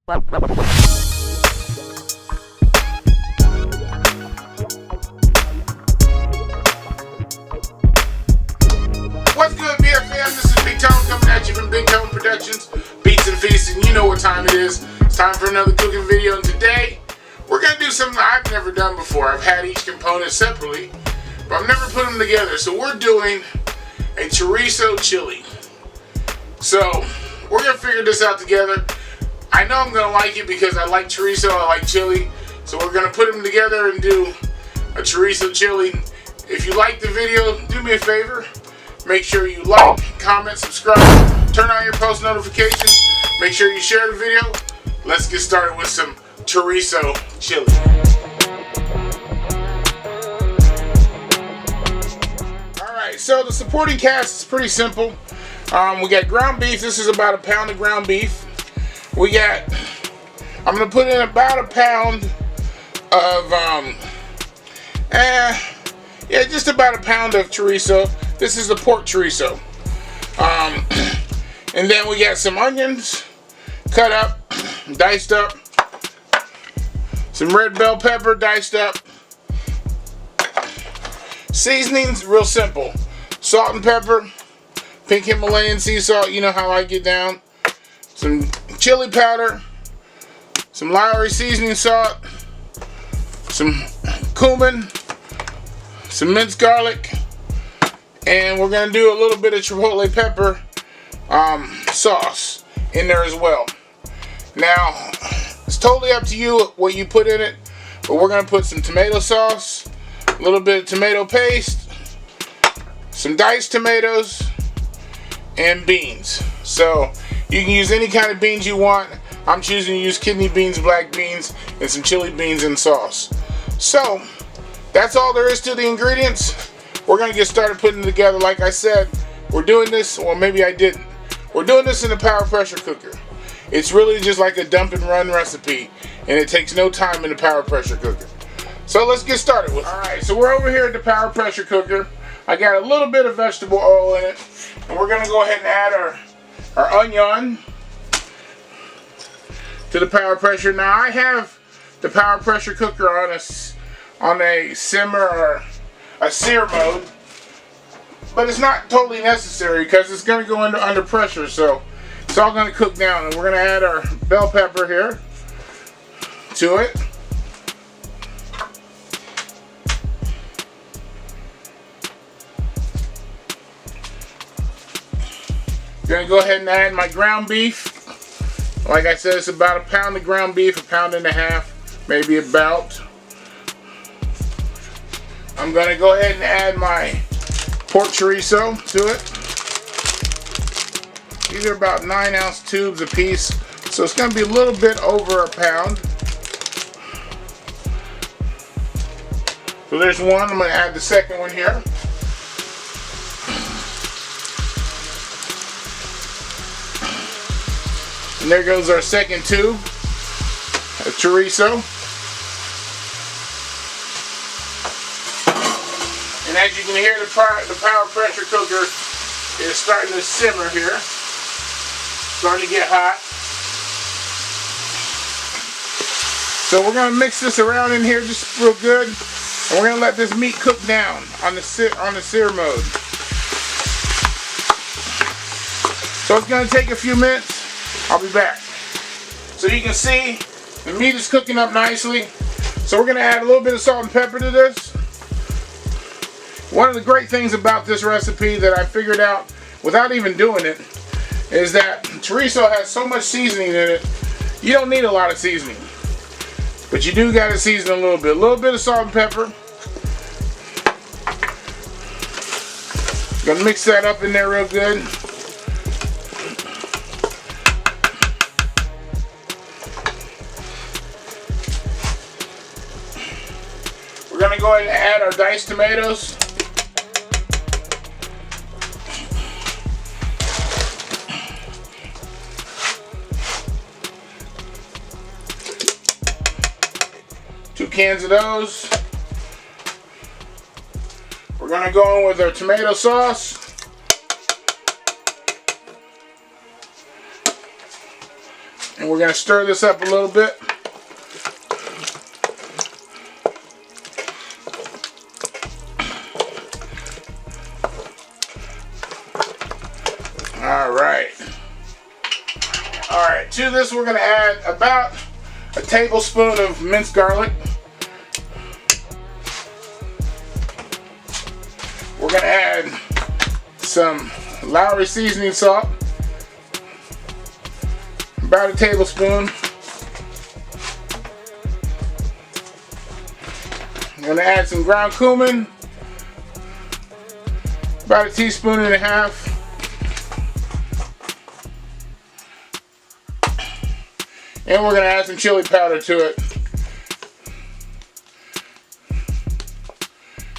What's good, BFM? This is Big Tone coming at you from Big Tone Productions, Beats and Feasts, and you know what time it is. It's time for another cooking video, and today we're going to do something I've never done before. I've had each component separately, but I've never put them together. So we're doing a chorizo chili. So we're going to figure this out together. I know I'm going to like it because I like chorizo, I like chili. So we're going to put them together and do a chorizo chili. If you like the video, do me a favor. Make sure you like, comment, subscribe, turn on your post notifications. Make sure you share the video. Let's get started with some chorizo chili. Alright, so the supporting cast is pretty simple. We got ground beef. This is about a pound of ground beef. I'm going to put in about a pound of, just about a pound of chorizo. This is the pork chorizo. And then we got some onions cut up, diced up. Some red bell pepper diced up. Seasonings, real simple. Salt and pepper, pink Himalayan sea salt, you know how I get down. Some chili powder, some Lowry seasoning salt, some cumin, some minced garlic, and we're going to do a little bit of chipotle pepper sauce in there as well. Now, it's totally up to you what you put in it, but we're going to put some tomato sauce, a little bit of tomato paste, some diced tomatoes, and beans. So you can use any kind of beans you want. I'm choosing to use kidney beans, black beans, and some chili beans in sauce. So that's all there is to the ingredients. We're going to get started putting it together. Like I said, we're doing this, well, maybe I didn't. We're doing this in a power pressure cooker. It's really just like a dump and run recipe, and it takes no time in the power pressure cooker. So let's get started with it. Alright, so we're over here at the power pressure cooker. I got a little bit of vegetable oil in it, and we're going to go ahead and add our onion to the power pressure. Now I have the power pressure cooker on a simmer or a sear mode, but it's not totally necessary because it's going to go under pressure, so it's all going to cook down. And we're going to add our bell pepper here to it. Going to go ahead and add my ground beef. Like I said, it's about a pound of ground beef, a pound and a half, maybe about. I'm going to go ahead and add my pork chorizo to it. These are about 9-ounce tubes a piece, so it's going to be a little bit over a pound. So there's one. I'm going to add the second one here. And there goes our second tube of chorizo. And as you can hear, the power pressure cooker is starting to simmer here. Starting to get hot. So we're going to mix this around in here just real good. And we're going to let this meat cook down on the sear mode. So it's going to take a few minutes. I'll be back. So you can see the meat is cooking up nicely. So we're going to add a little bit of salt and pepper to this. One of the great things about this recipe that I figured out without even doing it is that chorizo has so much seasoning in it, you don't need a lot of seasoning. But you do got to season a little bit. A little bit of salt and pepper. Gonna mix that up in there real good. We're going to go ahead and add our diced tomatoes. Two cans of those. We're going to go in with our tomato sauce. And And we're going to stir this up a little bit. Alright, to this we're going to add about a tablespoon of minced garlic. We're going to add some Lowry seasoning salt, about a tablespoon. I'm going to add some ground cumin, about a teaspoon and a half. And we're going to add some chili powder to it.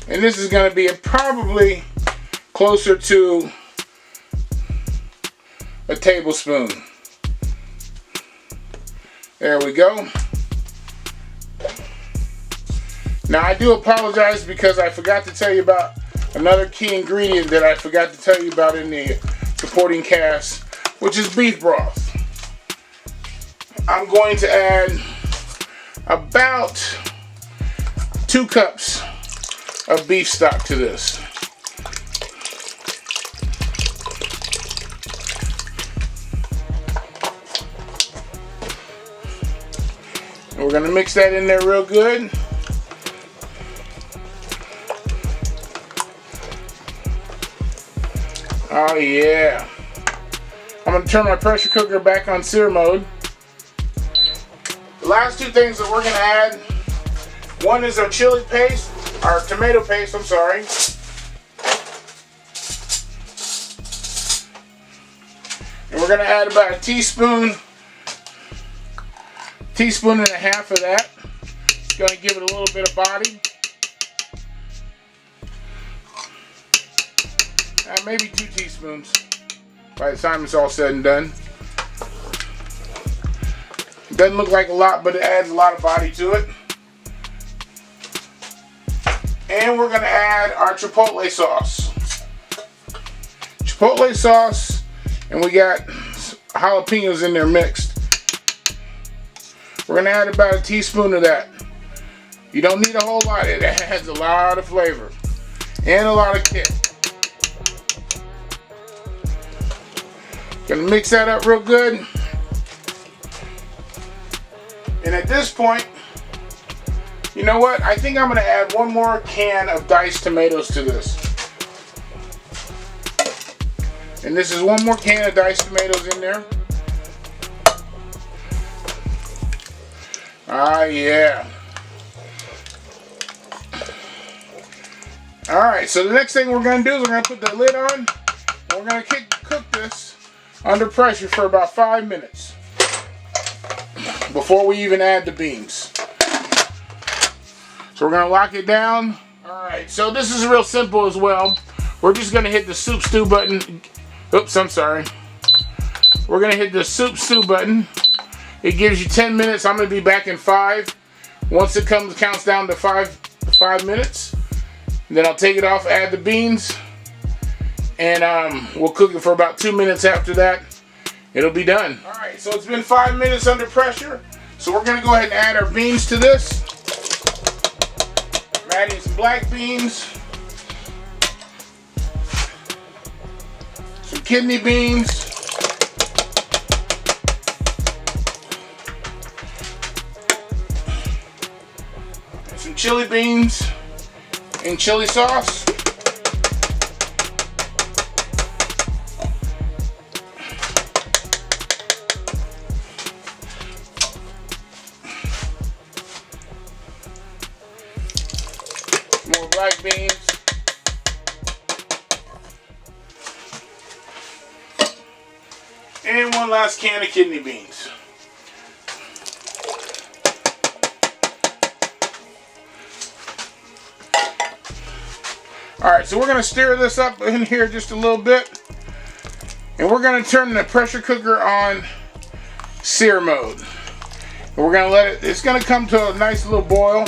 And this is going to be probably closer to a tablespoon. There we go. Now I do apologize because I forgot to tell you about another key ingredient that I forgot to tell you about in the supporting cast, which is beef broth. I'm going to add about 2 cups of beef stock to this. And we're going to mix that in there real good. Oh yeah. I'm going to turn my pressure cooker back on sear mode. The last 2 things that we're going to add, one is our chili paste, our tomato paste, I'm sorry. And we're going to add about a teaspoon and a half of that. It's going to give it a little bit of body. Maybe 2 teaspoons by the time it's all said and done. It doesn't look like a lot, but it adds a lot of body to it. And we're going to add our chipotle sauce. Chipotle sauce, and we got jalapenos in there mixed. We're going to add about a teaspoon of that. You don't need a whole lot. It adds a lot of flavor and a lot of kick. Gonna mix that up real good. And at this point, you know what? I think I'm gonna add 1 more can of diced tomatoes to this. And this is 1 more can of diced tomatoes in there. Ah, yeah. Alright, so the next thing we're gonna do is we're gonna put the lid on. And we're gonna cook this under pressure for about 5 minutes before we even add the beans. So we're going to lock it down. Alright, so this is real simple as well. We're just going to hit the soup stew button. Oops, I'm sorry. We're going to hit the soup stew button. It gives you 10 minutes. I'm going to be back in 5. Once it counts down to 5 minutes, then I'll take it off, add the beans. And we'll cook it for about 2 minutes after that. It'll be done. Alright, so it's been 5 minutes under pressure. So we're going to go ahead and add our beans to this. I'm adding some black beans. Some kidney beans. And some chili beans and chili sauce. More black beans. And 1 last can of kidney beans. Alright, so we're going to stir this up in here just a little bit. And we're going to turn the pressure cooker on sear mode. And we're going to let it, it's going to come to a nice little boil.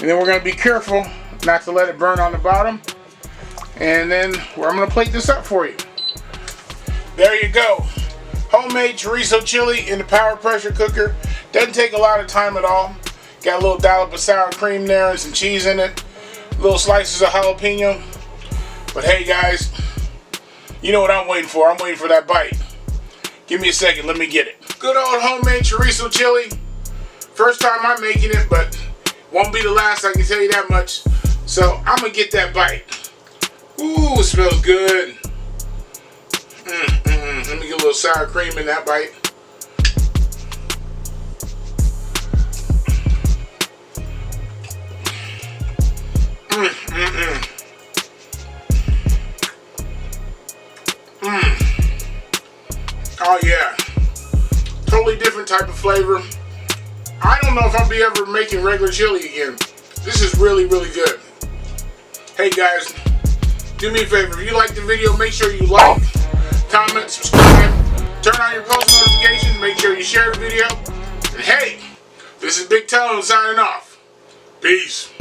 And then we're going to be careful not to let it burn on the bottom. And then I'm going to plate this up for you. There you go. Homemade chorizo chili in the power pressure cooker. Doesn't take a lot of time at all. Got a little dollop of sour cream there and some cheese in it. Little slices of jalapeno. But hey guys, you know what I'm waiting for. I'm waiting for that bite. Give me a second, let me get it. Good old homemade chorizo chili. First time I'm making it, but won't be the last, I can tell you that much. So I'm gonna get that bite. Ooh, it smells good. Let me get a little sour cream in that bite. Oh yeah, totally different type of flavor. I don't know if I'll be ever making regular chili again. This is really, really good. Hey guys, do me a favor. If you like the video, make sure you like, comment, subscribe, turn on your post notifications, make sure you share the video. And hey, this is Big Tone signing off. Peace.